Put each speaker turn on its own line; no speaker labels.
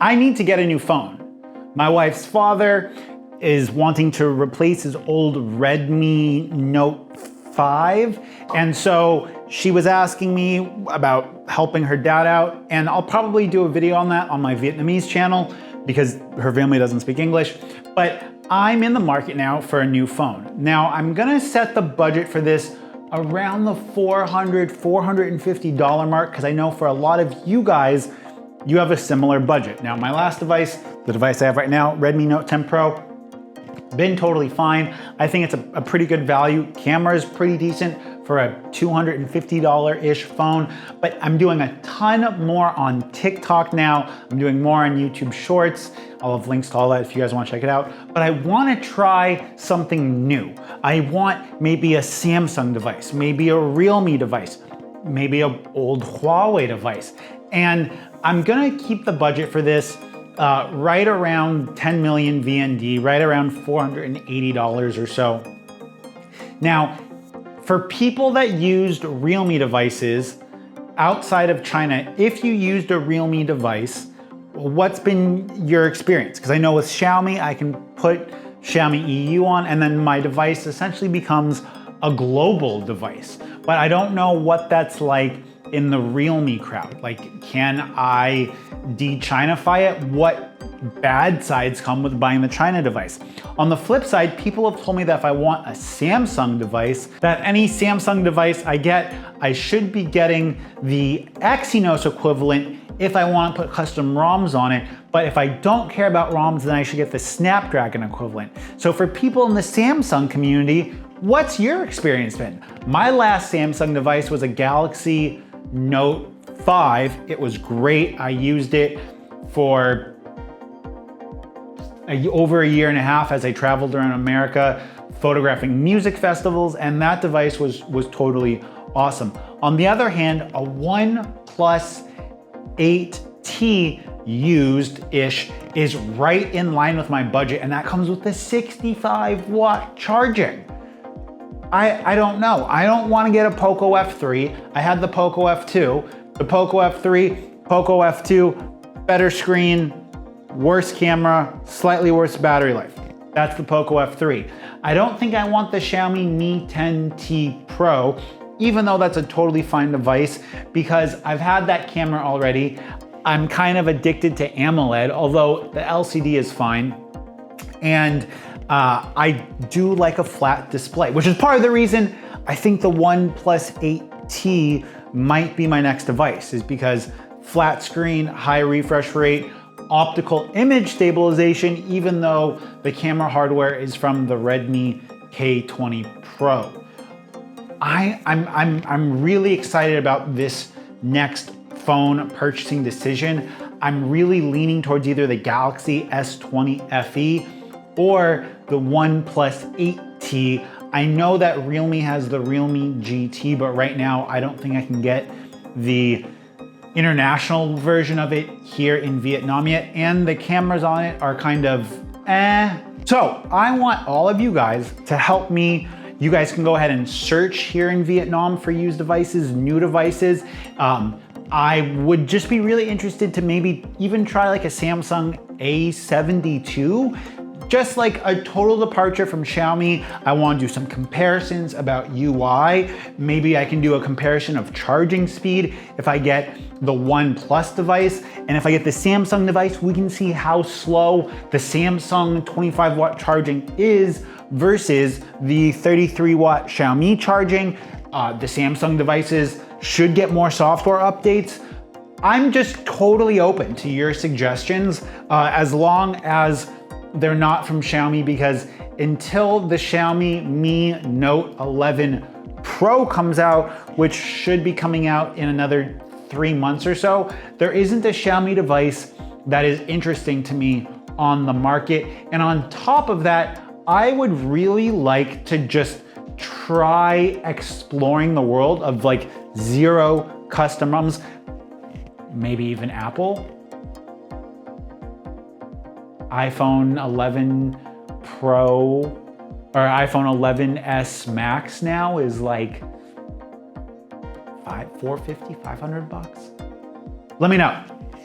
I need to get a new phone. My wife's father is wanting to replace his old RealMe Note 5. And so she was asking me about helping her dad out. And I'll probably do a video on that on my Vietnamese channel because her family doesn't speak English. But I'm in the market now for a new phone. Now I'm gonna set the budget for this around the $400, $450 mark, because I know for a lot of you guys, you have a similar budget. Now my last device, the device I have right now, Redmi Note 10 Pro, been totally fine. I think it's a pretty good value. Camera is pretty decent for a $250-ish phone, but I'm doing a ton more on TikTok now. I'm doing more on YouTube Shorts. I'll have links to all that if you guys want to check it out. But I want to try something new. I want maybe a Samsung device, maybe a RealMe device, maybe an old Huawei device. And I'm gonna keep the budget for this right around 10 million VND, right around $480 or so. Now, for people that used RealMe devices outside of China, if you used a RealMe device, what's been your experience? Because I know with Xiaomi, I can put Xiaomi EU on and then my device essentially becomes a global device. But I don't know what that's like in the RealMe crowd. Like, can I de-Chinify it? What bad sides come with buying the China device? On the flip side, people have told me that if I want a Samsung device, that any Samsung device I get, I should be getting the Exynos equivalent if I want to put custom ROMs on it. But if I don't care about ROMs, then I should get the Snapdragon equivalent. So for people in the Samsung community, what's your experience been? My last Samsung device was a Galaxy Note 5. It was great. I used it for over a year and a half as I traveled around America photographing music festivals, and that device was totally awesome. On the other hand, a OnePlus 8T used-ish is right in line with my budget, and that comes with the 65-watt charging. I don't know. I don't want to get a Poco F3. I had the Poco F2. The Poco F3, Poco F2, better screen, worse camera, slightly worse battery life. That's the Poco F3. I don't think I want the Xiaomi Mi 10T Pro, even though that's a totally fine device, because I've had that camera already. I'm kind of addicted to AMOLED, although the LCD is fine. And I do like a flat display, which is part of the reason I think the OnePlus 8T might be my next device, is because flat screen, high refresh rate, optical image stabilization, even though the camera hardware is from the Redmi K20 Pro. I'm really excited about this next phone purchasing decision. I'm really leaning towards either the Galaxy S20 FE or the OnePlus 8T. I know that RealMe has the RealMe GT, but right now I don't think I can get the international version of it here in Vietnam yet, and the cameras on it are kind of eh. So I want all of you guys to help me. You guys can go ahead and search here in Vietnam for used devices, new devices. I would just be really interested to maybe even try like a Samsung A72. Just like a total departure from Xiaomi. I want to do some comparisons about UI. Maybe I can do a comparison of charging speed if I get the OnePlus device. And if I get the Samsung device, we can see how slow the Samsung 25-watt charging is versus the 33-watt Xiaomi charging. The Samsung devices should get more software updates. I'm just totally open to your suggestions as long as they're not from Xiaomi, because until the Xiaomi Mi Note 11 Pro comes out, which should be coming out in another 3 months or so, there isn't a Xiaomi device that is interesting to me on the market. And on top of that, I would really like to just try exploring the world of like zero custom ROMs, maybe even Apple. iPhone 11 Pro or iPhone 11s Max now is like $450, $500 bucks. Let me know.